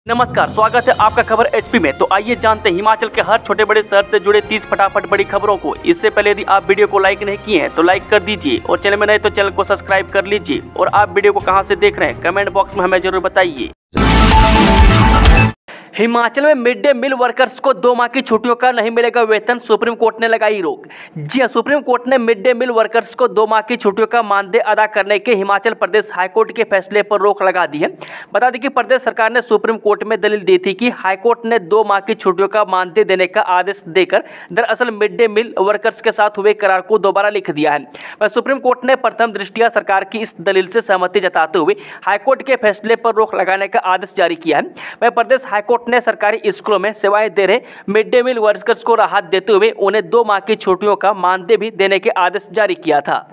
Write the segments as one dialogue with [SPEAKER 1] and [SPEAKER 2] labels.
[SPEAKER 1] नमस्कार, स्वागत है आपका खबर एचपी में। तो आइए जानते हैं हिमाचल के हर छोटे बड़े शहर से जुड़े 30 फटाफट बड़ी खबरों को। इससे पहले यदि आप वीडियो को लाइक नहीं किए हैं तो लाइक कर दीजिए और चैनल में नए तो चैनल को सब्सक्राइब कर लीजिए। और आप वीडियो को कहां से देख रहे हैं कमेंट बॉक्स में हमें जरूर बताइए। हिमाचल में मिड डे मील वर्कर्स को 2 माह की छुट्टियों का नहीं मिलेगा वेतन, सुप्रीम कोर्ट ने लगाई रोक। जी हां, सुप्रीम कोर्ट ने मिड डे मील वर्कर्स को 2 माह की छुट्टियों का मानदेय अदा करने के हिमाचल प्रदेश हाईकोर्ट के फैसले पर रोक लगा दी है। बता दें कि प्रदेश सरकार ने सुप्रीम कोर्ट में दलील दी थी कि हाईकोर्ट ने 2 माह की छुट्टियों का मानदेय देने का आदेश देकर दरअसल मिड डे मील वर्कर्स के साथ हुए करार को दोबारा लिख दिया है। सुप्रीम कोर्ट ने प्रथम दृष्टया सरकार की इस दलील से सहमति जताते हुए हाईकोर्ट के फैसले पर रोक लगाने का आदेश जारी किया है। वह प्रदेश हाईकोर्ट ने सरकारी स्कूलों में सेवाएं दे रहे मिड डे मील वर्कर्स को राहत देते हुए उन्हें 2 माह की छुट्टियों का मानदेय भी देने के आदेश जारी किया था।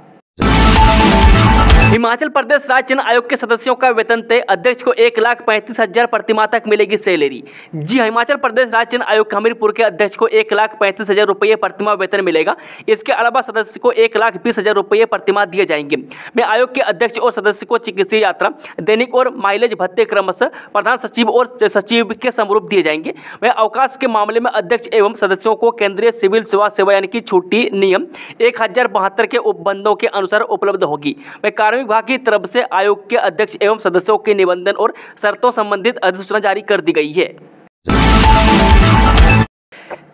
[SPEAKER 1] हिमाचल प्रदेश राज्य चयन आयोग के सदस्यों का वेतन तय, अध्यक्ष को 1,35,000 प्रतिमाह तक मिलेगी सैलरी। जी हिमाचल प्रदेश राज्य चयन आयोग हमीरपुर के अध्यक्ष को 1,35,000 रुपये प्रतिमाह वेतन मिलेगा। इसके अलावा सदस्य को 1,20,000 रुपये प्रतिमाह दिए जाएंगे। में आयोग के अध्यक्ष और सदस्य को चिकित्सीय यात्रा, दैनिक और माइलेज भत्ते क्रमशः प्रधान सचिव और सचिव के समरूप दिए जाएंगे। वह अवकाश के मामले में अध्यक्ष एवं सदस्यों को केंद्रीय सिविल सेवा यानी कि छुट्टी नियम 1072 के उपबंधों के अनुसार उपलब्ध होगी। वह कार्मिक विभाग की तरफ से आयोग के अध्यक्ष एवं सदस्यों के निबंधन और शर्तों संबंधित अधिसूचना जारी कर दी गई है।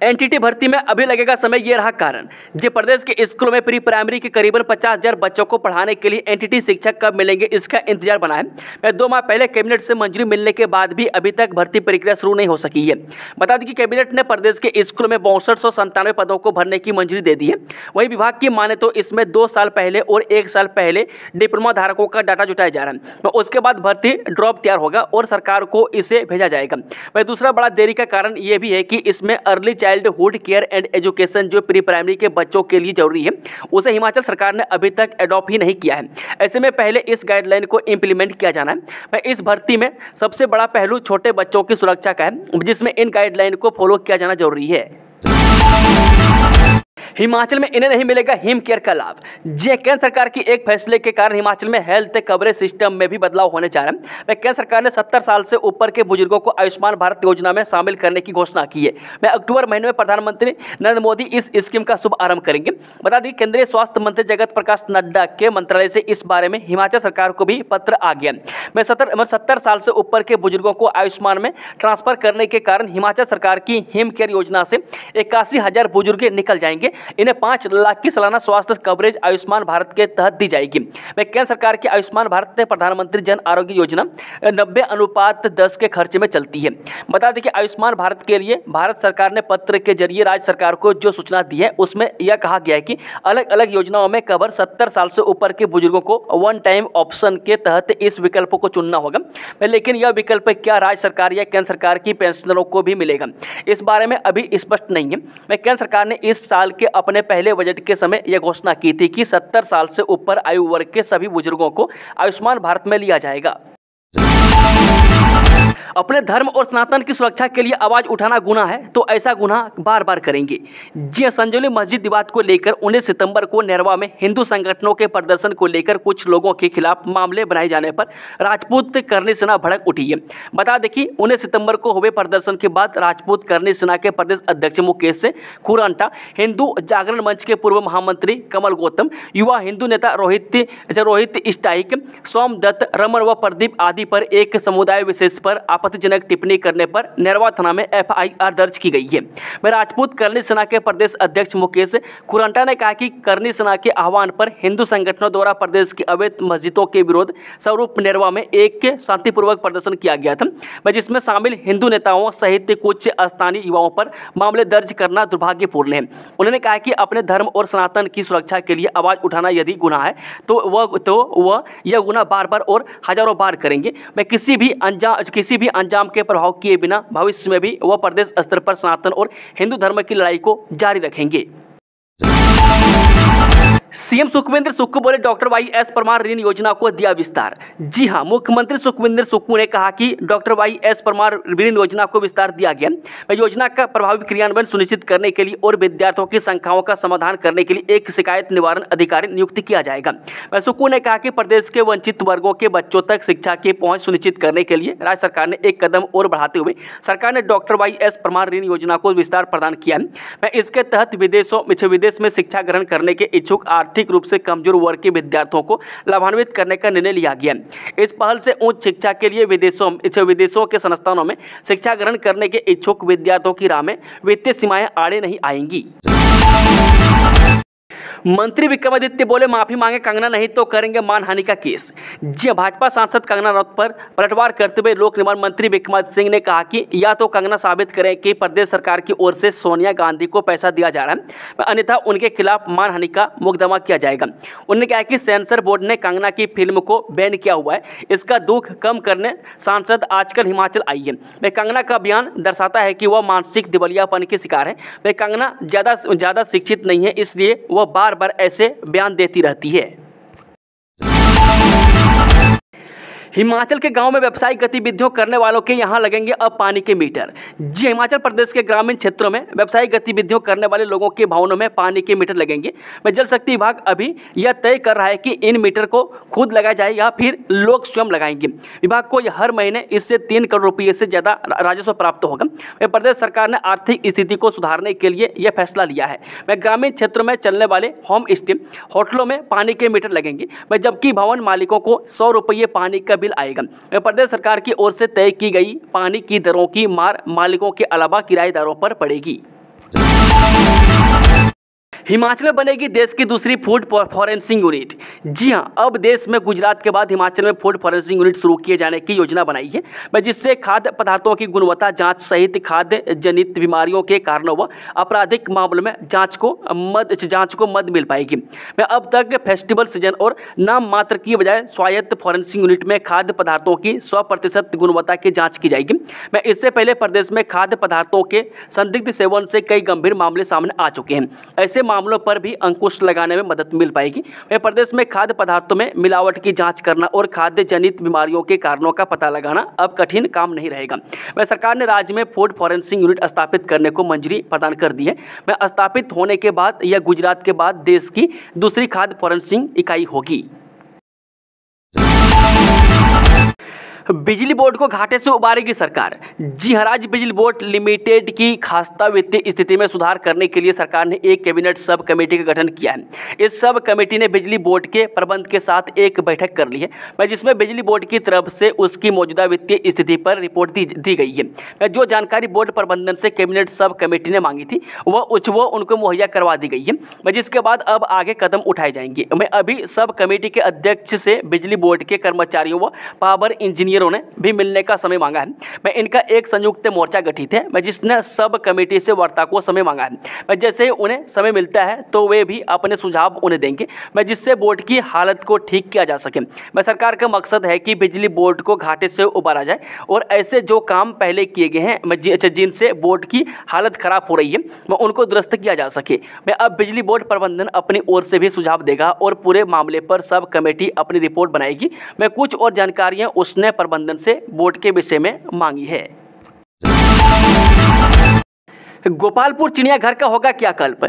[SPEAKER 1] एनटीटी भर्ती में अभी लगेगा समय, ये रहा कारण। जो प्रदेश के स्कूलों में प्री प्राइमरी के करीबन 50,000 बच्चों को पढ़ाने के लिए एनटीटी शिक्षक कब मिलेंगे, इसका इंतजार बना है। 2 माह पहले कैबिनेट से मंजूरी मिलने के बाद भी अभी तक भर्ती प्रक्रिया शुरू नहीं हो सकी है। बता दें कि कैबिनेट ने प्रदेश के स्कूलों में 6297 पदों को भरने की मंजूरी दे दी है। वहीं विभाग की माने तो इसमें 2 साल पहले और 1 साल पहले डिप्लोमा धारकों का डाटा जुटाया जा रहा है। उसके बाद भर्ती ड्रॉप तैयार होगा और सरकार को इसे भेजा जाएगा। वह दूसरा बड़ा देरी का कारण यह भी है कि इसमें early childhood care and education जो प्री प्राइमरी के बच्चों के लिए जरूरी है, उसे हिमाचल सरकार ने अभी तक अडॉप्ट ही नहीं किया है। ऐसे में पहले इस गाइडलाइन को इंप्लीमेंट किया जाना है। इस भर्ती में सबसे बड़ा पहलू छोटे बच्चों की सुरक्षा का है, जिसमें इन गाइडलाइन को फॉलो किया जाना जरूरी है। हिमाचल में इन्हें नहीं मिलेगा हिम केयर का लाभ। जी केंद्र सरकार की एक फैसले के कारण हिमाचल में हेल्थ कवरेज सिस्टम में भी बदलाव होने जा रहा है। केंद्र सरकार ने 70 साल से ऊपर के बुजुर्गों को आयुष्मान भारत योजना में शामिल करने की घोषणा की है। अक्टूबर महीने में प्रधानमंत्री नरेंद्र मोदी इस स्कीम का शुभ आरंभ करेंगे। बता दें केंद्रीय स्वास्थ्य मंत्री जगत प्रकाश नड्डा के मंत्रालय से इस बारे में हिमाचल सरकार को भी पत्र आ गया। 70 साल से ऊपर के बुजुर्गों को आयुष्मान में ट्रांसफर करने के कारण हिमाचल सरकार की हिम केयर योजना से 81,000 बुजुर्ग निकल जाएंगे। इन्हें 5 लाख की सालाना स्वास्थ्य कवरेज आयुष्मान भारत के तहत दी जाएगी। केंद्र सरकार की आयुष्मान भारत ने प्रधानमंत्री जन आरोग्य योजना 90:10 के खर्चे में चलती है। बता दें कि आयुष्मान भारत के लिए भारत सरकार ने पत्र के जरिए राज्य सरकार को जो सूचना दी है उसमें यह कहा गया है कि अलग अलग योजनाओं में कवर 70 साल से ऊपर के बुजुर्गों को वन टाइम ऑप्शन के तहत इस विकल्प को चुनना होगा। लेकिन यह विकल्प क्या राज्य सरकार या केंद्र सरकार की पेंशनरों को भी मिलेगा, इस बारे में अभी स्पष्ट नहीं है। केंद्र सरकार ने इस साल के अपने पहले बजट के समय यह घोषणा की थी कि 70 साल से ऊपर आयु वर्ग के सभी बुजुर्गों को आयुष्मान भारत में लिया जाएगा। अपने धर्म और सनातन की सुरक्षा के लिए आवाज उठाना गुनाह है तो ऐसा गुनाह बार बार करेंगे। जी संजौली मस्जिद विवाद को लेकर 19 सितंबर को नरवा में हिंदू संगठनों के प्रदर्शन को लेकर कुछ लोगों के खिलाफ मामले बनाए जाने पर राजपूत करनी सेना भड़क उठी है। बता दें कि 19 सितंबर को हुए प्रदर्शन के बाद राजपूत करनी सेना के प्रदेश अध्यक्ष मुकेश खुरांटा, हिंदू जागरण मंच के पूर्व महामंत्री कमल गौतम, युवा हिंदू नेता रोहित स्टाइक, सोमदत्त, रमन व प्रदीप आदि पर एक समुदाय विशेष पर आपत्तिजनक टिप्पणी करने पर नरवा थाना में एफआईआर दर्ज की गई है। राजपूत करनी सेना के प्रदेश अध्यक्ष मुकेश खुरांटा ने कहा कि करनी सेना के आह्वान पर हिंदू संगठनों द्वारा प्रदेश की अवैध मस्जिदों के विरोध स्वरूप नरवा में एक शांतिपूर्वक प्रदर्शन किया गया था, जिसमें शामिल हिंदू नेताओं सहित कुछ स्थानीय युवाओं पर मामले दर्ज करना दुर्भाग्यपूर्ण है। उन्होंने कहा कि अपने धर्म और सनातन की सुरक्षा के लिए आवाज उठाना यदि गुनाह है तो वह यह गुनाह बार बार और हजारों बार करेंगे। मैं किसी भी अंजाम के प्रभाव किए बिना भविष्य में भी वह प्रदेश स्तर पर सनातन और हिंदू धर्म की लड़ाई को जारी रखेंगे। सीएम सुखविंदर सुक्खू बोले डॉक्टर वाई.एस. परमार ऋण योजना को दिया विस्तार। जी हां, मुख्यमंत्री सुखविंदर सुक्खू ने कहा कि डॉक्टर वाई.एस. परमार ऋण योजना को विस्तार दिया गया। योजना का प्रभावी क्रियान्वयन सुनिश्चित करने के लिए और विद्यार्थियों की शंकाओं का समाधान करने के लिए एक शिकायत निवारण अधिकारी नियुक्त किया जाएगा। सुक्खू ने कहा कि प्रदेश के वंचित वर्गों के बच्चों तक शिक्षा की पहुंच सुनिश्चित करने के लिए राज्य सरकार ने एक कदम और बढ़ाते हुए सरकार ने डॉक्टर वाई.एस. परमार ऋण योजना को विस्तार प्रदान किया है। इसके तहत विदेश में शिक्षा ग्रहण करने के इच्छुक आर्थिक रूप से कमजोर वर्ग के विद्यार्थियों को लाभान्वित करने का निर्णय लिया गया। इस पहल से उच्च शिक्षा के लिए विदेशों के संस्थानों में शिक्षा ग्रहण करने के इच्छुक विद्यार्थियों की राह में वित्तीय सीमाएं आड़े नहीं आएंगी। मंत्री विक्रमादित्य बोले माफी मांगे कंगना नहीं तो करेंगे मानहानि का केस। जी, भाजपा सांसद कंगना रनौत पर पलटवार करते हुए लोक निर्माण मंत्री विक्रमादित्य सिंह ने कहा कि या तो कंगना साबित करें कि प्रदेश सरकार की ओर से सोनिया गांधी को पैसा दिया जा रहा है, अन्यथा उनके खिलाफ मानहानि का मुकदमा किया जाएगा। उन्होंने कहा कि सेंसर बोर्ड ने कंगना की फिल्म को बैन किया हुआ है, इसका दुख कम करने सांसद आजकल हिमाचल आई है। कंगना का बयान दर्शाता है कि वह मानसिक दिवालियापन की शिकार है। कंगना ज़्यादा शिक्षित नहीं है, इसलिए वह बार बार ऐसे बयान देती रहती है। हिमाचल के गांव में व्यावसायिक गतिविधियों करने वालों के यहां लगेंगे अब पानी के मीटर। जी, हिमाचल प्रदेश के ग्रामीण क्षेत्रों में व्यावसायिक गतिविधियों करने वाले लोगों के भवनों में पानी के मीटर लगेंगे। जल शक्ति विभाग अभी यह तय कर रहा है कि इन मीटर को खुद लगाया जाए या फिर लोग स्वयं लगाएंगे। विभाग को हर महीने इससे 3 करोड़ रुपये से ज़्यादा राजस्व प्राप्त होगा। प्रदेश सरकार ने आर्थिक स्थिति को सुधारने के लिए यह फैसला लिया है। ग्रामीण क्षेत्रों में चलने वाले होम स्टे होटलों में पानी के मीटर लगेंगे, जबकि भवन मालिकों को 100 रुपये पानी का बिल आएगा। प्रदेश सरकार की ओर से तय की गई पानी की दरों की मार मालिकों के अलावा किराएदारों पर पड़ेगी। हिमाचल में बनेगी देश की दूसरी फूड फॉरेंसिक यूनिट। जी हां, अब देश में गुजरात के बाद हिमाचल में फूड फॉरेंसिक यूनिट शुरू किए जाने की योजना बनाई है, जिससे खाद्य पदार्थों की गुणवत्ता जांच सहित खाद्य जनित बीमारियों के कारणों व आपराधिक मामलों में जांच को मद मिल पाएगी। अब तक फेस्टिवल सीजन और नाम मात्र की बजाय स्वायत्त फॉरेंसिक यूनिट में खाद्य पदार्थों की 100% गुणवत्ता की जाँच की जाएगी। इससे पहले प्रदेश में खाद्य पदार्थों के संदिग्ध सेवन से कई गंभीर मामले सामने आ चुके हैं। ऐसे मामलों पर भी अंकुश लगाने में मदद मिल पाएगी। प्रदेश में खाद्य पदार्थों में मिलावट की जांच करना और खाद्य जनित बीमारियों के कारणों का पता लगाना अब कठिन काम नहीं रहेगा। सरकार ने राज्य में फूड फॉरेंसिक यूनिट स्थापित करने को मंजूरी प्रदान कर दी है। स्थापित होने के बाद यह गुजरात के बाद देश की दूसरी खाद्य फॉरेंसिक इकाई होगी। बिजली बोर्ड को घाटे से उबारेगी सरकार। जी हां, राज्य बिजली बोर्ड लिमिटेड की खस्ता वित्तीय स्थिति में सुधार करने के लिए सरकार ने एक कैबिनेट सब कमेटी का गठन किया है। इस सब कमेटी ने बिजली बोर्ड के प्रबंध के साथ एक बैठक कर ली है, जिसमें बिजली बोर्ड की तरफ से उसकी मौजूदा वित्तीय स्थिति पर रिपोर्ट दी गई है। जो जानकारी बोर्ड प्रबंधन से कैबिनेट सब कमेटी ने मांगी थी वो उनको मुहैया करवा दी गई है, जिसके बाद अब आगे कदम उठाए जाएंगे। अभी सब कमेटी के अध्यक्ष से बिजली बोर्ड के कर्मचारियों व पावर इंजीनियरों ने भी मिलने का समय मांगा है। इनका एक संयुक्त मोर्चा गठित है, जिसने सब कमेटी से वार्ता को समय मांगा है। जैसे उन्हें समय मिलता है तो वे भी अपने सुझाव उन्हें देंगे, जिससे बोर्ड की हालत को ठीक किया जा सके। सरकार का मकसद है कि बिजली बोर्ड को घाटे से उबारा जाए और ऐसे जो काम पहले किए गए हैं जिनसे बोर्ड की हालत खराब हो रही है उनको दुरुस्त किया जा सके। अब बिजली बोर्ड प्रबंधन अपनी ओर से भी सुझाव देगा और पूरे मामले पर सब कमेटी अपनी रिपोर्ट बनाएगी। कुछ और जानकारियां उसने प्रबंधन से बोर्ड के विषय में मांगी है। गोपालपुर चिड़ियाघर का होगा क्या कल्प।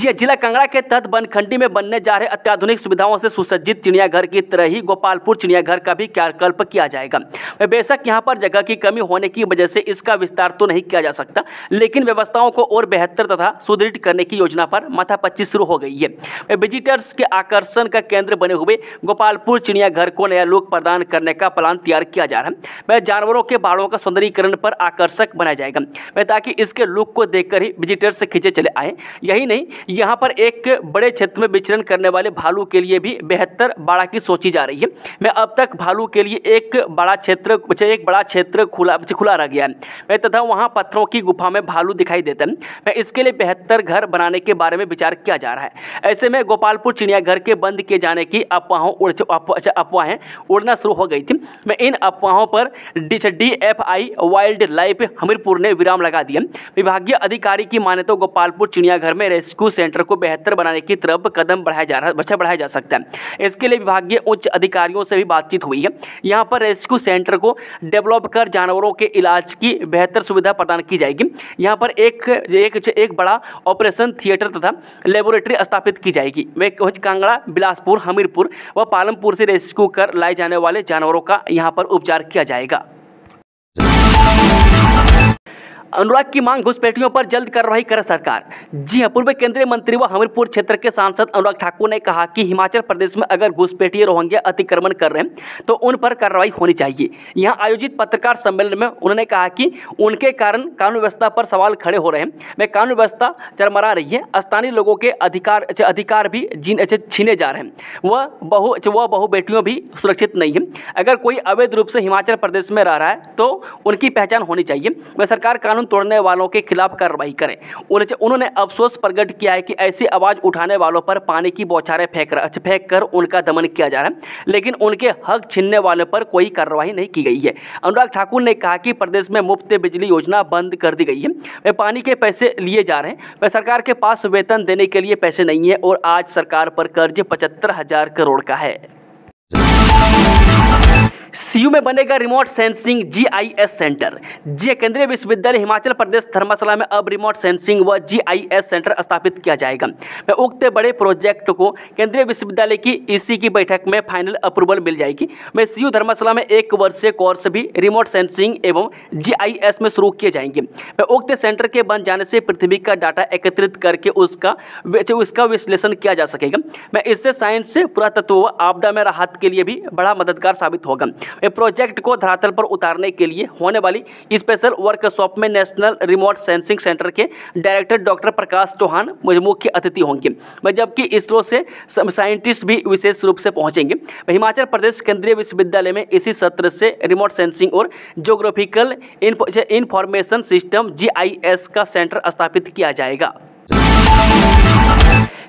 [SPEAKER 1] जिला कांगड़ा के तहत बनखंडी में बनने जा रहे अत्याधुनिक सुविधाओं से सुसज्जित चिड़ियाघर की तरह ही गोपालपुर चिड़ियाघर का भी क्या कल्प किया जाएगा। बेशक यहां पर जगह की कमी होने की वजह से इसका विस्तार तो नहीं किया जा सकता, लेकिन व्यवस्थाओं को और बेहतर तथा सुदृढ़ करने की योजना पर माथापच्ची शुरू हो गई है। विजिटर्स के आकर्षण का केंद्र बने हुए गोपालपुर चिड़ियाघर को नया लुक प्रदान करने का प्लान तैयार किया जा रहा है। जानवरों के बाड़ों का सौंदर्यीकरण पर आकर्षक बनाया जाएगा, ताकि इसके लुक को देखकर ही विजिटर्स से खींचे चले आए। यही नहीं, यहां पर एक बड़े क्षेत्र में विचरण करने वाले भालू के लिए भी बेहतर बाड़ा की सोची जा रही है। अब तक भालू के लिए एक बड़ा क्षेत्र खुला रह गया है तथा वहां पत्थरों की गुफा में भालू दिखाई देते हैं। इसके लिए बेहतर घर बनाने के बारे में विचार किया जा रहा है। ऐसे में गोपालपुर चिड़ियाघर के बंद किए जाने की अफवाहें उड़ना शुरू हो गई थी। इन अफवाहों पर DFI वाइल्ड लाइफ हमीरपुर ने विराम लगा दिया। विभागीय अधिकारी की माने तो गोपालपुर चिड़ियाघर में रेस्क्यू सेंटर को बेहतर बनाने की तरफ कदम बढ़ाया जा सकता है। इसके लिए विभागीय उच्च अधिकारियों से भी बातचीत हुई है। यहाँ पर रेस्क्यू सेंटर को डेवलप कर जानवरों के इलाज की बेहतर सुविधा प्रदान की जाएगी। यहाँ पर एक बड़ा ऑपरेशन थिएटर तथा लेबोरेटरी स्थापित की जाएगी। वे कांगड़ा, बिलासपुर, हमीरपुर व पालमपुर से रेस्क्यू कर लाए जाने वाले जानवरों का यहाँ पर उपचार किया जाएगा। अनुराग की मांग, घुसपैठियों पर जल्द कार्रवाई करे सरकार। जी हां, पूर्व केंद्रीय मंत्री व हमीरपुर क्षेत्र के सांसद अनुराग ठाकुर ने कहा कि हिमाचल प्रदेश में अगर घुसपैठिए रोहिंग्या अतिक्रमण कर रहे हैं तो उन पर कार्रवाई होनी चाहिए। यहां आयोजित पत्रकार सम्मेलन में उन्होंने कहा कि उनके कारण कानून व्यवस्था पर सवाल खड़े हो रहे हैं। वे कानून व्यवस्था चरमरा रही है, स्थानीय लोगों के अधिकार भी छीने जा रहे हैं, वह बहु बेटियों भी सुरक्षित नहीं है। अगर कोई अवैध रूप से हिमाचल प्रदेश में रह रहा है तो उनकी पहचान होनी चाहिए। वह सरकार कानून तोड़ने वालों के खिलाफ कार्रवाई करें। उन्होंने अफसोस प्रकट किया है कि ऐसी आवाज उठाने वालों पर पानी की बौछारें फेंक कर उनका दमन किया जा रहा है, लेकिन उनके हक छीनने वालों पर कोई कार्रवाई नहीं की गई है। अनुराग ठाकुर ने कहा कि प्रदेश में मुफ्त बिजली योजना बंद कर दी गई है। वे पानी के पैसे लिए जा रहे हैं। वे सरकार के पास वेतन देने के लिए पैसे नहीं है और आज सरकार पर कर्ज 75,000 करोड़ का है। सीयू में बनेगा रिमोट सेंसिंग जीआईएस सेंटर। जी केंद्रीय विश्वविद्यालय हिमाचल प्रदेश धर्मशाला में अब रिमोट सेंसिंग व जीआईएस सेंटर स्थापित किया जाएगा। मैं उक्त बड़े प्रोजेक्ट को केंद्रीय विश्वविद्यालय की ईसी की बैठक में फाइनल अप्रूवल मिल जाएगी। मैं सीयू धर्मशाला में 1 वर्षीय कोर्स भी रिमोट सेंसिंग एवं जीआईएस में शुरू किए जाएंगे। मैं उक्त सेंटर के बन जाने से पृथ्वी का डाटा एकत्रित करके उसका विश्लेषण किया जा सकेगा। मैं इससे साइंस, पुरातत्व व आपदा में राहत के लिए भी बड़ा मददगार साबित होगा। प्रोजेक्ट को धरातल पर उतारने के लिए होने वाली स्पेशल वर्कशॉप में नेशनल रिमोट सेंसिंग सेंटर के डायरेक्टर डॉक्टर प्रकाश चौहान मुख्य अतिथि होंगे, जबकि इसरो से साइंटिस्ट भी विशेष रूप से पहुंचेंगे। हिमाचल प्रदेश केंद्रीय विश्वविद्यालय में इसी सत्र से रिमोट सेंसिंग और ज्योग्राफिकल इंफॉर्मेशन सिस्टम जीआईएस का सेंटर स्थापित किया जाएगा।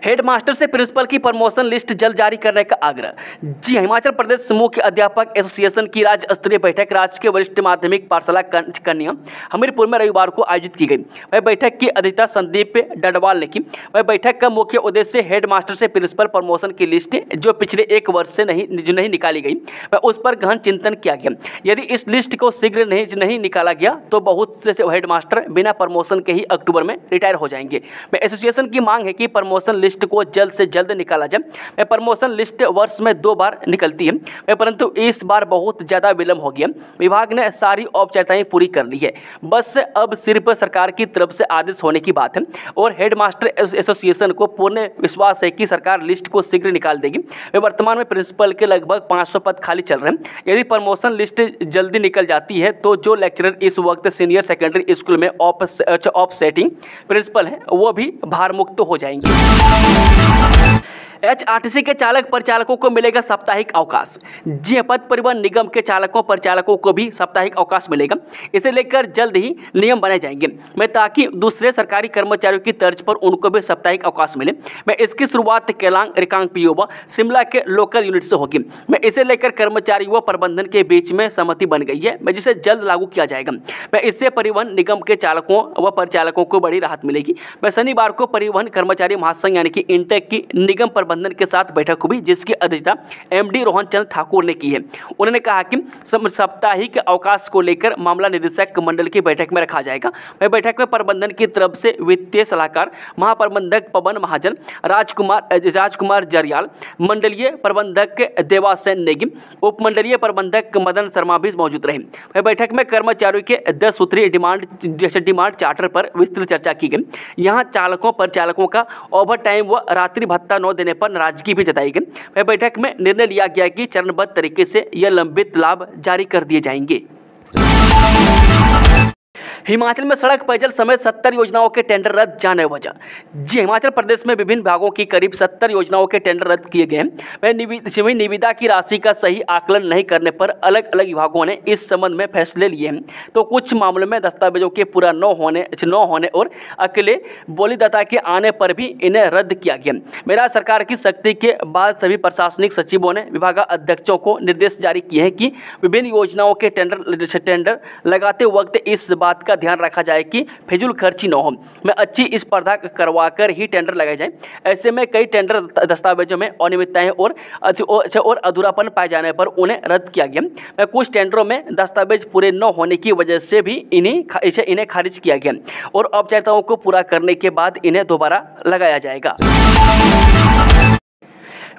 [SPEAKER 1] हेडमास्टर से प्रिंसिपल की प्रमोशन लिस्ट जल्द जारी करने का आग्रह। जी, हिमाचल प्रदेश मुख्य अध्यापक एसोसिएशन की राज्य स्तरीय बैठक राजकीय वरिष्ठ माध्यमिक पाठशाला कन्या हमीरपुर में रविवार को आयोजित की गई। वह बैठक की अध्यक्षता संदीप डडवाल ने की। वह बैठक का मुख्य उद्देश्य हेडमास्टर से प्रिंसिपल प्रमोशन की लिस्ट जो पिछले 1 वर्ष से नहीं निकाली गई, वह उस पर गहन चिंतन किया गया। यदि इस लिस्ट को शीघ्र नहीं निकाला गया तो बहुत से हेडमास्टर बिना प्रमोशन के ही अक्टूबर में रिटायर हो जाएंगे। एसोसिएशन की मांग है कि प्रमोशन लिस्ट को जल्द से जल्द निकाला जाए। प्रमोशन लिस्ट वर्ष में 2 बार निकलती है, परंतु इस बार बहुत ज़्यादा विलंब हो गया। विभाग ने सारी औपचारिकताएं पूरी कर ली है, बस अब सिर्फ सरकार की तरफ से आदेश होने की बात है और हेडमास्टर एसोसिएशन को पूर्ण विश्वास है कि सरकार लिस्ट को शीघ्र निकाल देगी। वर्तमान में प्रिंसिपल के लगभग 500 पद खाली चल रहे हैं। यदि प्रमोशन लिस्ट जल्दी निकल जाती है तो जो लेक्चरर इस वक्त सीनियर सेकेंडरी स्कूल में ऑफ सेटिंग प्रिंसिपल है वो भी भारमुक्त हो जाएंगे। एचआरटीसी के चालक परिचालकों को मिलेगा साप्ताहिक अवकाश। जी, पथ परिवहन निगम के चालकों परिचालकों को भी साप्ताहिक अवकाश मिलेगा। इसे लेकर जल्द ही नियम बनाए जाएंगे ताकि दूसरे सरकारी कर्मचारियों की तर्ज पर उनको भी साप्ताहिक अवकाश मिले। इसकी शुरुआत केलांग, रिकांगपिओ व शिमला के लोकल यूनिट से होगी। इसे लेकर कर्मचारी व प्रबंधन के बीच में सहमति बन गई है, जिसे जल्द लागू किया जाएगा। इससे परिवहन निगम के चालकों व परिचालकों को बड़ी राहत मिलेगी। शनिवार को परिवहन कर्मचारी महासंघ यानी कि इंटेक की निगम प्रबंधन के साथ बैठक हुई, जिसकी अध्यक्षता एमडी रोहन चंद्र ठाकुर ने की है। उन्होंने कहा कि साप्ताहिक अवकाश को लेकर मामला निदेशक मंडल की बैठक में रखा जाएगा। वह बैठक में प्रबंधन की तरफ से वित्तीय सलाहकार महाप्रबंधक पवन महाजन, राजकुमार जरियाल, मंडलीय प्रबंधक देवासेन नेगी, उपमंडलीय प्रबंधक मदन शर्मा भी मौजूद रहे। वह बैठक में कर्मचारियों के 10 सूत्रीय डिमांड चार्टर पर विस्तृत चर्चा की गई। यहाँ चालकों परिचालकों का ओवर टाइम व रात्रि भत्ता न देने पर नाराजगी भी जताई गई। वह बैठक में निर्णय लिया गया कि चरणबद्ध तरीके से यह लंबित लाभ जारी कर दिए जाएंगे। हिमाचल में सड़क, पेयजल समेत 70 योजनाओं के टेंडर रद्द, जाने वजह। जी, हिमाचल प्रदेश में विभिन्न विभागों की करीब 70 योजनाओं के टेंडर रद्द किए गए हैं। निविदा की राशि का सही आकलन नहीं करने पर अलग अलग विभागों ने इस संबंध में फैसले लिए हैं। तो कुछ मामलों में दस्तावेजों के पूरा न होने और अकेले बोलीदाता के आने पर भी इन्हें रद्द किया गया। मेरा सरकार की सख्ती के बाद सभी प्रशासनिक सचिवों ने विभागाध्यक्षों को निर्देश जारी किए हैं कि विभिन्न योजनाओं के टेंडर लगाते वक्त इस बात का ध्यान रखा जाए कि फिजूल खर्ची न हो, में अच्छी स्पर्धा करवाकर ही टेंडर लगाए जाएं। ऐसे में कई टेंडर दस्तावेजों में अनियमितताएं और अधूरापन पाए जाने पर उन्हें रद्द किया गया। कुछ टेंडरों में दस्तावेज पूरे न होने की वजह से भी इन्हें खारिज किया गया और औपचारिकताओं को पूरा करने के बाद इन्हें दोबारा लगाया जाएगा।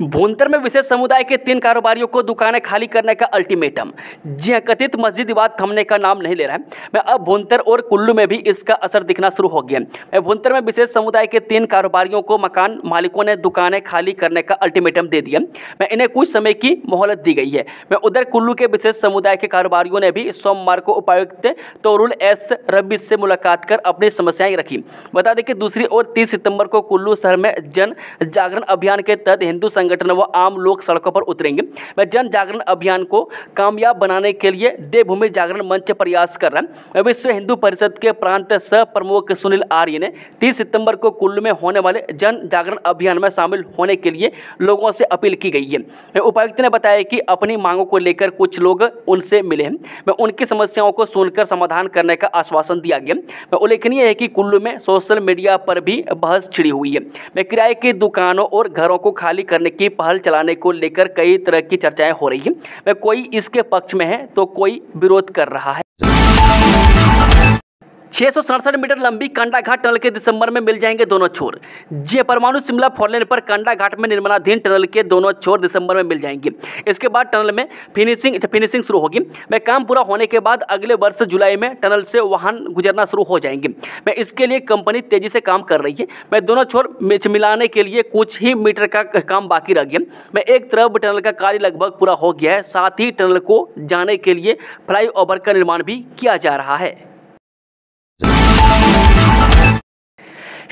[SPEAKER 1] भुंतर में विशेष समुदाय के 3 कारोबारियों को दुकानें खाली करने का अल्टीमेटम। जी हाँ, कथित मस्जिद विवाद थमने का नाम नहीं ले रहा है। मैं अब भुंतर और कुल्लू में भी इसका असर दिखना शुरू हो गया। मैं भुंतर में विशेष समुदाय के 3 कारोबारियों को मकान मालिकों ने दुकानें खाली करने का अल्टीमेटम दे दिया। मैं इन्हें कुछ समय की मोहलत दी गई है। मैं उधर कुल्लू के विशेष समुदाय के कारोबारियों ने भी सोमवार को उपायुक्त तोरुल एस रब्बी से मुलाकात कर अपनी समस्याएं रखी। बता दें कि दूसरी ओर 30 सितंबर को कुल्लू शहर में जन जागरण अभियान के तहत हिंदू संगठन व आम लोग सड़कों पर उतरेंगे। वह जन जागरण अभियान को कामयाब बनाने के लिए देवभूमि जागरण मंच प्रयास कर रहा है। विश्व हिंदू परिषद के प्रांत सह प्रमुख सुनील आर्य ने 30 सितंबर को कुल्लू में होने वाले जन जागरण अभियान में शामिल होने के लिए लोगों से अपील की गई है। उपायुक्त ने बताया कि अपनी मांगों को लेकर कुछ लोग उनसे मिले हैं। मैं उनकी समस्याओं को सुनकर समाधान करने का आश्वासन दिया गया। उल्लेखनीय है कि कुल्लू में सोशल मीडिया पर भी बहस छिड़ी हुई है। मैं किराए की दुकानों और घरों को खाली करने की पहल चलाने को लेकर कई तरह की चर्चाएं हो रही हैं। मैं कोई इसके पक्ष में है तो कोई विरोध कर रहा है। 667 मीटर लंबी कंडा घाट टनल के दिसंबर में मिल जाएंगे दोनों छोर। जी, परमाणु शिमला फोरलेन पर कंडा घाट में निर्माणाधीन टनल के दोनों छोर दिसंबर में मिल जाएंगे। इसके बाद टनल में फिनिशिंग शुरू होगी। मैं काम पूरा होने के बाद अगले वर्ष जुलाई में टनल से वाहन गुजरना शुरू हो जाएंगे। मैं इसके लिए कंपनी तेजी से काम कर रही है। मैं दोनों छोर मिलाने के लिए कुछ ही मीटर का काम बाकी रह गया। मैं एक तरफ टनल का कार्य लगभग पूरा हो गया है, साथ ही टनल को जाने के लिए फ्लाईओवर का निर्माण भी किया जा रहा है।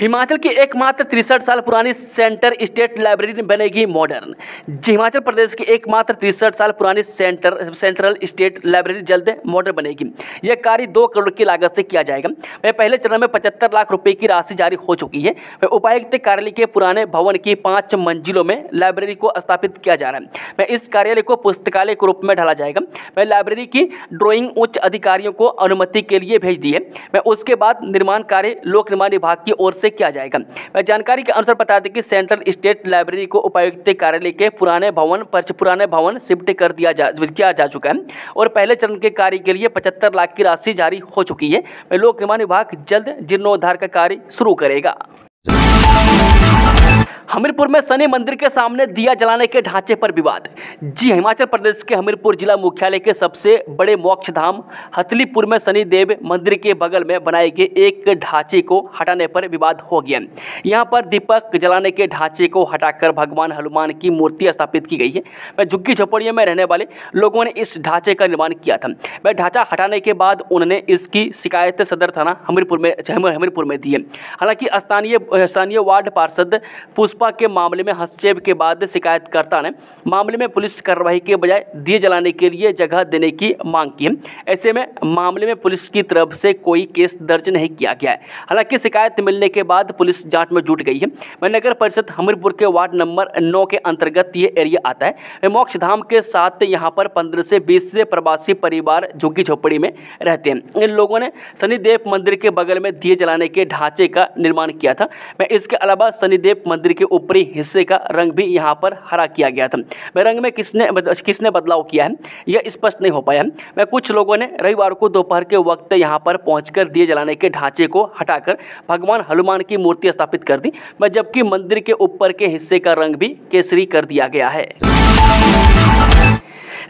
[SPEAKER 1] हिमाचल की एकमात्र 63 साल पुरानी सेंटर स्टेट लाइब्रेरी बनेगी मॉडर्न। जी, हिमाचल प्रदेश की एकमात्र 63 साल पुरानी सेंट्रल स्टेट लाइब्रेरी जल्द मॉडर्न बनेगी। यह कार्य 2 करोड़ की लागत से किया जाएगा। वह पहले चरण में 75 लाख रुपए की राशि जारी हो चुकी है। वह उपायुक्त कार्यालय के पुराने भवन की 5 मंजिलों में लाइब्रेरी को स्थापित किया जा रहा है। वह इस कार्यालय को पुस्तकालय के रूप में ढाला जाएगा। वह लाइब्रेरी की ड्राइंग उच्च अधिकारियों को अनुमति के लिए भेज दी है। वह उसके बाद निर्माण कार्य लोक निर्माण विभाग की ओर से किया जाएगा। जानकारी के अनुसार बता दें कि सेंट्रल स्टेट लाइब्रेरी को उपायुक्त कार्यालय के पुराने भवन शिफ्ट किया जा चुका है और पहले चरण के कार्य के लिए 75 लाख की राशि जारी हो चुकी है। लोक निर्माण विभाग जल्द जीर्णोद्धार का कार्य शुरू करेगा। हमीरपुर में शनि मंदिर के सामने दिया जलाने के ढांचे पर विवाद। जी, हिमाचल प्रदेश के हमीरपुर जिला मुख्यालय के सबसे बड़े मोक्ष धाम हथलीपुर में शनि देव मंदिर के बगल में बनाए गए एक ढांचे को हटाने पर विवाद हो गया। यहां पर दीपक जलाने के ढांचे को हटाकर भगवान हनुमान की मूर्ति स्थापित की गई है। झुग्गी झोपड़ियों में रहने वाले लोगों ने इस ढांचे का निर्माण किया था। वह ढांचा हटाने के बाद उन्होंने इसकी शिकायत सदर थाना हमीरपुर में दी है। हालांकि स्थानीय वार्ड पार्षद पुष्पा के मामले में हस्तक्षेप के बाद शिकायतकर्ता ने मामले में पुलिस कार्रवाई के बजाय दिए जलाने के लिए जगह देने की मांग की है। ऐसे में मामले में पुलिस की तरफ से कोई केस दर्ज नहीं किया गया है। हालांकि शिकायत मिलने के बाद पुलिस जांच में जुट गई है। नगर परिषद हमीरपुर के वार्ड नंबर 9 के अंतर्गत ये एरिया आता है। मोक्ष धाम के साथ यहाँ पर 15 से 20 से प्रवासी परिवार झुग्गी झोपड़ी में रहते हैं। इन लोगों ने शनिदेव मंदिर के बगल में दिए जलाने के ढांचे का निर्माण किया था। इसके अलावा शनिदेव मंदिर के ऊपरी हिस्से का रंग भी यहाँ पर हरा किया गया था। रंग में किसने बदलाव किया है यह स्पष्ट नहीं हो पाया है। कुछ लोगों ने रविवार को दोपहर के वक्त यहाँ पर पहुंचकर दिए जलाने के ढांचे को हटाकर भगवान हनुमान की मूर्ति स्थापित कर दी, जबकि मंदिर के ऊपर के हिस्से का रंग भी केसरी कर दिया गया है।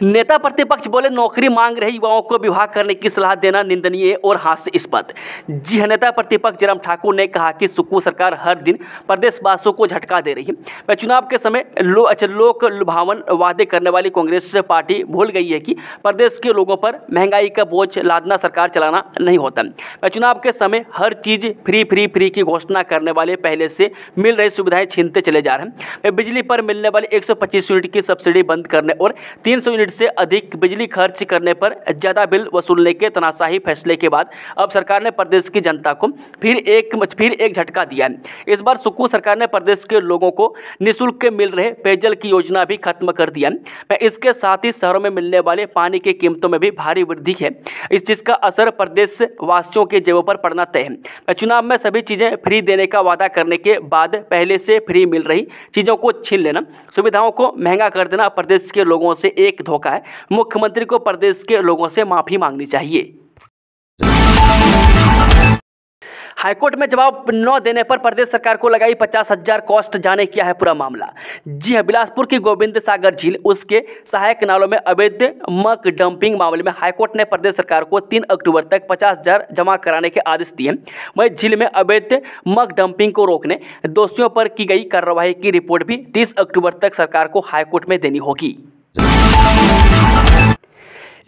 [SPEAKER 1] नेता प्रतिपक्ष बोले नौकरी मांग रहे युवाओं को विवाह करने की सलाह देना निंदनीय और हास्यास्पद। जी हाँ, नेता प्रतिपक्ष जयराम ठाकुर ने कहा कि सुक्खू सरकार हर दिन प्रदेशवासियों को झटका दे रही है। वह चुनाव के समय लोक लुभावन वादे करने वाली कांग्रेस पार्टी भूल गई है कि प्रदेश के लोगों पर महंगाई का बोझ लादना सरकार चलाना नहीं होता। वह चुनाव के समय हर चीज फ्री की घोषणा करने वाले पहले से मिल रही सुविधाएं छीनते चले जा रहे हैं। बिजली पर मिलने वाली 125 यूनिट की सब्सिडी बंद करने और 300 यूनिट से अधिक बिजली खर्च करने पर ज़्यादा बिल वसूलने के तानाशाही फैसले के बाद अब सरकार ने प्रदेश की जनता को फिर एक झटका दिया है। इस बार सुक्खू सरकार ने प्रदेश के लोगों को निःशुल्क मिल रहे पेयजल की योजना भी खत्म कर दिया है। इसके साथ ही शहरों में मिलने वाले पानी की कीमतों में भी भारी वृद्धि है। इस चीज़ का असर प्रदेश वासियों के जेबों पर पड़ना तय है। चुनाव में सभी चीज़ें फ्री देने का वादा करने के बाद पहले से फ्री मिल रही चीज़ों को छीन लेना, सुविधाओं को महंगा कर देना प्रदेश के लोगों से एक धोखा है। मुख्यमंत्री को प्रदेश के लोगों से माफ़ी मांगनी चाहिए। हाईकोर्ट में जवाब न देने पर प्रदेश सरकार को लगाई 50,000 कॉस्ट। जाने क्या है पूरा मामला। जी हां, बिलासपुर की गोविंद सागर झील उसके सहायक नालों में अवैध मक डंपिंग मामले में हाईकोर्ट ने प्रदेश सरकार को 3 अक्टूबर तक 50,000 जमा कराने के आदेश दिए। वहीं झील में अवैध मक डंपिंग को रोकने दोषियों पर की गई कार्रवाई की रिपोर्ट भी 30 अक्टूबर तक सरकार को हाईकोर्ट में देनी होगी।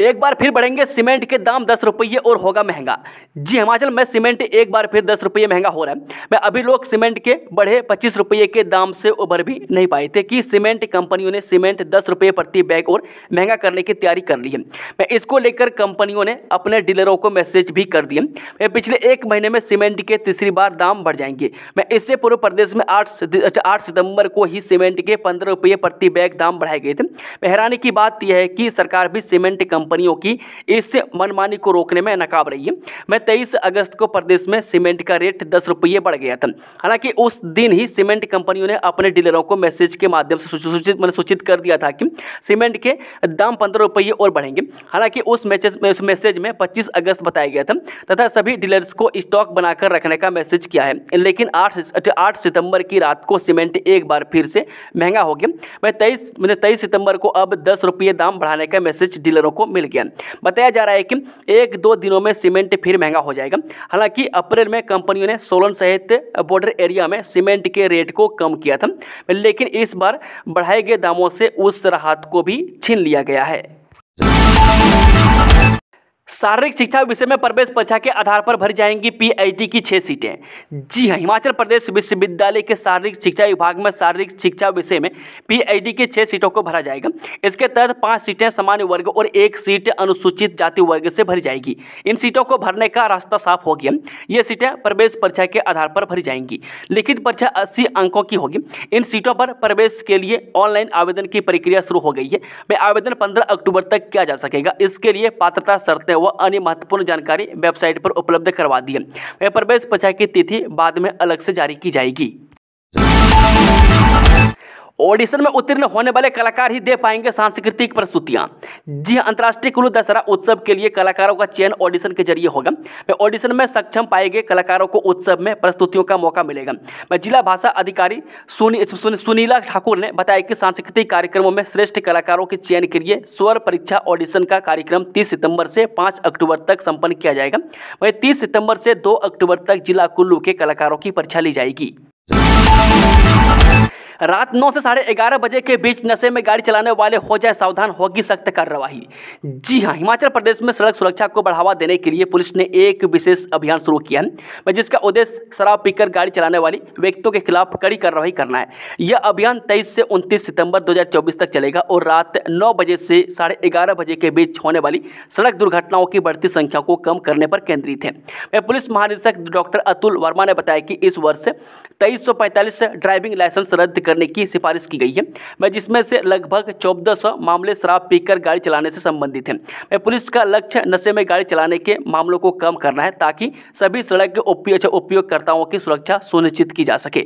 [SPEAKER 1] एक बार फिर बढ़ेंगे सीमेंट के दाम 10 रुपये और होगा महंगा। जी, हिमाचल में सीमेंट एक बार फिर 10 रुपये महंगा हो रहा है। मैं अभी लोग सीमेंट के बढ़े 25 रुपये के दाम से उबर भी नहीं पाए थे कि सीमेंट कंपनियों ने सीमेंट 10 रुपये प्रति बैग और महंगा करने की तैयारी कर ली है। मैं इसको लेकर कंपनियों ने अपने डीलरों को मैसेज भी कर दिए। मैं पिछले एक महीने में सीमेंट के तीसरी बार दाम बढ़ जाएंगे। मैं इससे पूर्व प्रदेश में 8 सितंबर को ही सीमेंट के 15 रुपये प्रति बैग दाम बढ़ाए गए थे। हैरानी की बात यह है कि सरकार भी सीमेंट कंपनियों की इस मनमानी को रोकने में नाकाम रही है। मैं 23 अगस्त को प्रदेश में सीमेंट का रेट 10 रुपये बढ़ गया था। हालांकि उस दिन ही सीमेंट कंपनियों ने अपने डीलरों को मैसेज के माध्यम से सूचित कर दिया था कि सीमेंट के दाम 15 रुपये और बढ़ेंगे। हालांकि उस मैसेज में 25 अगस्त बताया गया था तथा सभी डीलर्स को स्टॉक बनाकर रखने का मैसेज किया है। लेकिन 8 सितंबर की रात को सीमेंट एक बार फिर से महंगा हो गया। मैं 23 सितंबर को अब 10 रुपये दाम बढ़ाने का मैसेज डीलरों को मिल गया। बताया जा रहा है कि 1-2 दिनों में सीमेंट फिर महंगा हो जाएगा। हालांकि अप्रैल में कंपनियों ने सोलन सहित बॉर्डर एरिया में सीमेंट के रेट को कम किया था, लेकिन इस बार बढ़ाए गए दामों से उस राहत को भी छीन लिया गया है। शारीरिक शिक्षा विषय में प्रवेश परीक्षा के आधार पर भरी जाएंगी पीएचडी की 6 सीटें। जी हां, हिमाचल प्रदेश विश्वविद्यालय के शारीरिक शिक्षा विभाग में शारीरिक शिक्षा विषय में पीएचडी की 6 सीटों को भरा जाएगा। इसके तहत 5 सीटें सामान्य वर्ग और 1 सीट अनुसूचित जाति वर्ग से भरी जाएगी। इन सीटों को भरने का रास्ता साफ हो गया। ये सीटें प्रवेश परीक्षा के आधार पर भरी जाएंगी। लिखित परीक्षा 80 अंकों की होगी। इन सीटों पर प्रवेश के लिए ऑनलाइन आवेदन की प्रक्रिया शुरू हो गई है। में आवेदन 15 अक्टूबर तक किया जा सकेगा। इसके लिए पात्रता शर्तें व अन्य महत्वपूर्ण जानकारी वेबसाइट पर उपलब्ध करवा दी है। प्रवेश परीक्षा की तिथि बाद में अलग से जारी की जाएगी। ऑडिशन में उत्तीर्ण होने वाले कलाकार ही दे पाएंगे सांस्कृतिक प्रस्तुतियां। जी हां, अंतर्राष्ट्रीय कुल्लू दशहरा उत्सव के लिए कलाकारों का चयन ऑडिशन के जरिए होगा। ऑडिशन में सक्षम पाए गए कलाकारों को उत्सव में प्रस्तुतियों का मौका मिलेगा। जिला भाषा अधिकारी सुनीला ठाकुर ने बताया कि सांस्कृतिक कार्यक्रमों में श्रेष्ठ कलाकारों के चयन के लिए स्वर परीक्षा ऑडिशन का कार्यक्रम 30 सितंबर से 5 अक्टूबर तक संपन्न किया जाएगा। वहीं 30 सितंबर से 2 अक्टूबर तक जिला कुल्लू के कलाकारों की परीक्षा ली जाएगी। रात 9 से 11:30 बजे के बीच नशे में गाड़ी चलाने वाले हो जाए सावधान, होगी सख्त कार्रवाई। जी हां, हिमाचल प्रदेश में सड़क सुरक्षा को बढ़ावा देने के लिए पुलिस ने एक विशेष अभियान शुरू किया है, जिसका उद्देश्य शराब पीकर गाड़ी चलाने वाले व्यक्तियों के खिलाफ कड़ी कार्रवाई करना है। यह अभियान 23 से 29 सितंबर 2024 तक चलेगा और रात 9 बजे से 11:30 बजे के बीच होने वाली सड़क दुर्घटनाओं की बढ़ती संख्या को कम करने पर केंद्रित है। पुलिस महानिदेशक डॉक्टर अतुल वर्मा ने बताया कि इस वर्ष 2345 ड्राइविंग लाइसेंस रद्द करने की सिफारिश की गई है, जिसमें से लगभग 1400 मामले शराब पीकर गाड़ी चलाने से संबंधित हैं। पुलिस का लक्ष्य नशे में गाड़ी चलाने के मामलों को कम करना है ताकि सभी सड़क के उपयोगकर्ताओं की सुरक्षा सुनिश्चित की जा सके।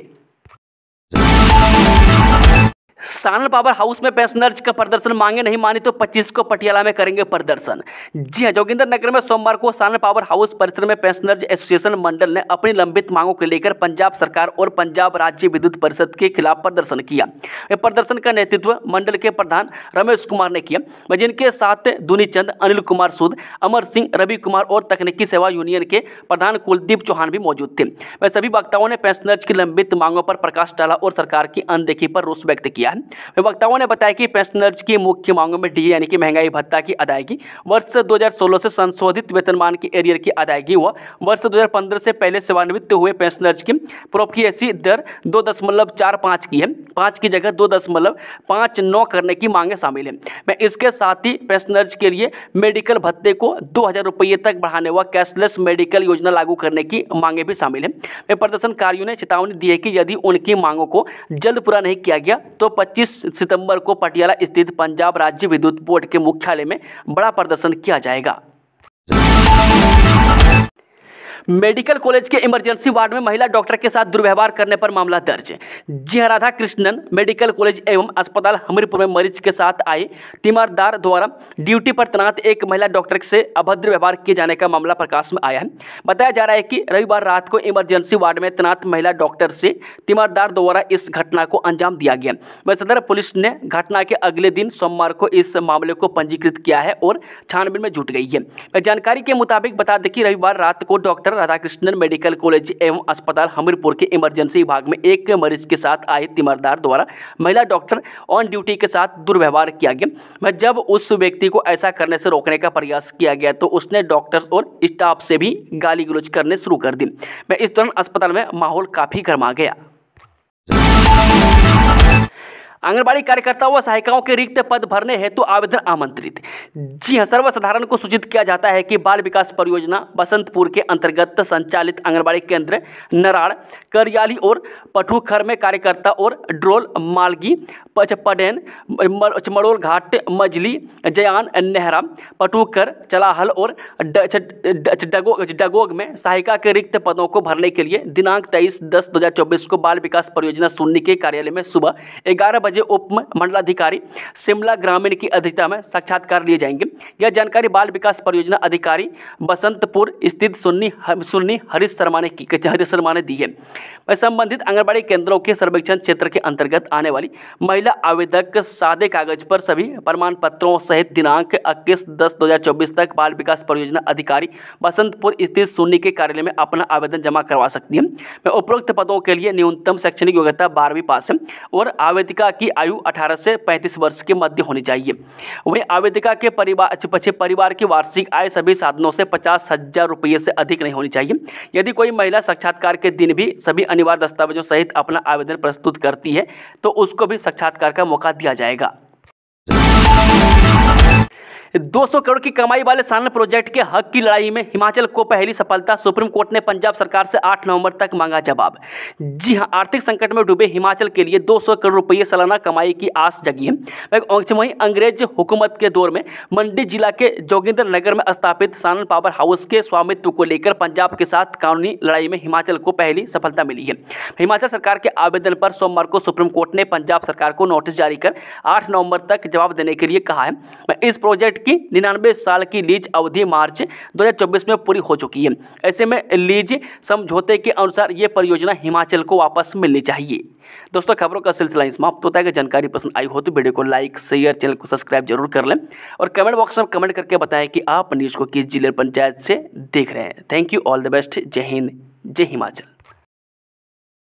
[SPEAKER 1] सानन पावर हाउस में पैसेंजर्स का प्रदर्शन, मांगे नहीं मानी तो 25 को पटियाला में करेंगे प्रदर्शन। जी हां, जोगिंदर नगर में सोमवार को सानन पावर हाउस परिसर में पैसेंजर्स एसोसिएशन मंडल ने अपनी लंबित मांगों को लेकर पंजाब सरकार और पंजाब राज्य विद्युत परिषद के खिलाफ प्रदर्शन किया। प्रदर्शन का नेतृत्व मंडल के प्रधान रमेश कुमार ने किया, जिनके साथ दुनीचंद, अनिल कुमार सूद, अमर सिंह, रवि कुमार और तकनीकी सेवा यूनियन के प्रधान कुलदीप चौहान भी मौजूद थे। सभी वक्ताओं ने पैसेंजर्स की लंबित मांगों पर प्रकाश डाला और सरकार की अनदेखी पर रोष व्यक्त किया। है। वक्ताओं ने बताया कि पेंशनर्स की मुख्य मांगों में डीए यानी कि महंगाई भत्ता की अदायगी, वर्ष 2016 से संशोधित वेतनमान की एरियर की अदायगी व वर्ष 2015 से पहले सेवानिवृत्त हुए पेंशनर्स की प्रोफिएसी दर 2.45 की है, 5 की जगह 2.59 करने की मांगे शामिल हैं। मैं इसके साथ ही पेंशनर्स के लिए मेडिकल भत्ते को 2,000 रुपये तक बढ़ाने व कैशलेस मेडिकल योजना लागू करने की मांगे भी शामिल हैं। प्रदर्शनकारियों ने चेतावनी दी है कि यदि उनकी मांगों को जल्द पूरा नहीं किया गया तो 25 सितंबर को पटियाला स्थित पंजाब राज्य विद्युत बोर्ड के मुख्यालय में बड़ा प्रदर्शन किया जाएगा। मेडिकल कॉलेज के इमरजेंसी वार्ड में महिला डॉक्टर के साथ दुर्व्यवहार करने पर मामला दर्ज। जी हां, राधा कृष्णन मेडिकल कॉलेज एवं अस्पताल हमीरपुर में मरीज के साथ आए तीमारदार द्वारा ड्यूटी पर तैनात एक महिला डॉक्टर से अभद्र व्यवहार किए जाने का मामला प्रकाश में आया है। बताया जा रहा है कि रविवार रात को इमरजेंसी वार्ड में तैनात महिला डॉक्टर से तीमारदार द्वारा इस घटना को अंजाम दिया गया। वह सदर पुलिस ने घटना के अगले दिन सोमवार को इस मामले को पंजीकृत किया है और छानबीन में जुट गई है। जानकारी के मुताबिक बता दें कि रविवार रात को डॉक्टर राधाकृष्णन मेडिकल कॉलेज एवं अस्पताल हमीरपुर के इमरजेंसी विभाग में एक मरीज के साथ आए तीमारदार द्वारा महिला डॉक्टर ऑन ड्यूटी के साथ दुर्व्यवहार किया गया। जब उस व्यक्ति को ऐसा करने से रोकने का प्रयास किया गया तो उसने डॉक्टर्स और स्टाफ से भी गाली गलौज करने शुरू कर दी। इस दौरान अस्पताल में माहौल काफी गर्मा गया। आंगनबाड़ी कार्यकर्ताओं व सहायिकाओं के रिक्त पद भरने हेतु आवेदन आमंत्रित। जी हां, सर्वसाधारण को सूचित किया जाता है कि बाल विकास परियोजना बसंतपुर के अंतर्गत संचालित आंगनबाड़ी केंद्र नराड़, करियाली और पठूखर में कार्यकर्ता और ड्रोल, मालगी, पचपडेन, मड़ोल घाट, मजली, जयान, नेहरा, पठूखर, चलाहल और डगोग में सहायिका के रिक्त पदों को भरने के लिए दिनांक 23/10/2024 को बाल विकास परियोजना सुन्नी के कार्यालय में सुबह 11 बजे उप मंडलाधिकारी शिमला ग्रामीण की अध्यक्षता में साक्षात्कार लिए जाएंगे। यह जानकारी बाल विकास परियोजना अधिकारी बसंतपुर स्थित सुन्नी हरीश शर्मा ने दी है। संबंधित आंगनबाड़ी केंद्रों के सर्वेक्षण क्षेत्र के अंतर्गत आने वाली महिला आवेदक सादे कागज पर सभी प्रमाण पत्रों सहित दिनांक 21/10/2024 तक बाल विकास परियोजना अधिकारी बसंतपुर स्थित सुन्नी के कार्यालय में अपना आवेदन जमा करवा सकती है। उपरोक्त पदों के लिए न्यूनतम शैक्षणिक योग्यता 12वीं पास है और आवेदिका की आयु 18 से 35 वर्ष के मध्य होनी चाहिए। वहीं आवेदिका के परिवार की वार्षिक आय सभी साधनों से 50,000 रुपये से अधिक नहीं होनी चाहिए। यदि कोई महिला साक्षात्कार के दिन भी सभी अनिवार्य दस्तावेजों सहित अपना आवेदन प्रस्तुत करती है तो उसको भी साक्षात्कार का मौका दिया जाएगा। 200 करोड़ की कमाई वाले सानन प्रोजेक्ट के हक की लड़ाई में हिमाचल को पहली सफलता। सुप्रीम कोर्ट ने पंजाब सरकार से 8 नवंबर तक मांगा जवाब। जी हां, आर्थिक संकट में डूबे हिमाचल के लिए 200 करोड़ रुपये सालाना कमाई की आस जगी है। वहीं अंग्रेज हुकूमत के दौर में मंडी जिला के जोगिंद्रनगर में स्थापित सानन पावर हाउस के स्वामित्व को लेकर पंजाब के साथ कानूनी लड़ाई में हिमाचल को पहली सफलता मिली है। हिमाचल सरकार के आवेदन पर सोमवार को सुप्रीम कोर्ट ने पंजाब सरकार को नोटिस जारी कर 8 नवंबर तक जवाब देने के लिए कहा है। इस प्रोजेक्ट की 99 साल की लीज अवधि मार्च 2024 में पूरी हो चुकी है। ऐसे में लीज समझौते के अनुसार ये परियोजना हिमाचल को वापस मिलनी चाहिए। दोस्तों, खबरों का सिलसिला समाप्त होता है। अगर जानकारी पसंद आई हो तो वीडियो को लाइक, शेयर, चैनल को सब्सक्राइब जरूर कर लें और कमेंट बॉक्स में कमेंट करके बताएं कि आप न्यूज़ को किस जिले पंचायत से देख रहे हैं। Thank you, all the best. जय हिंद, जय हिमाचल।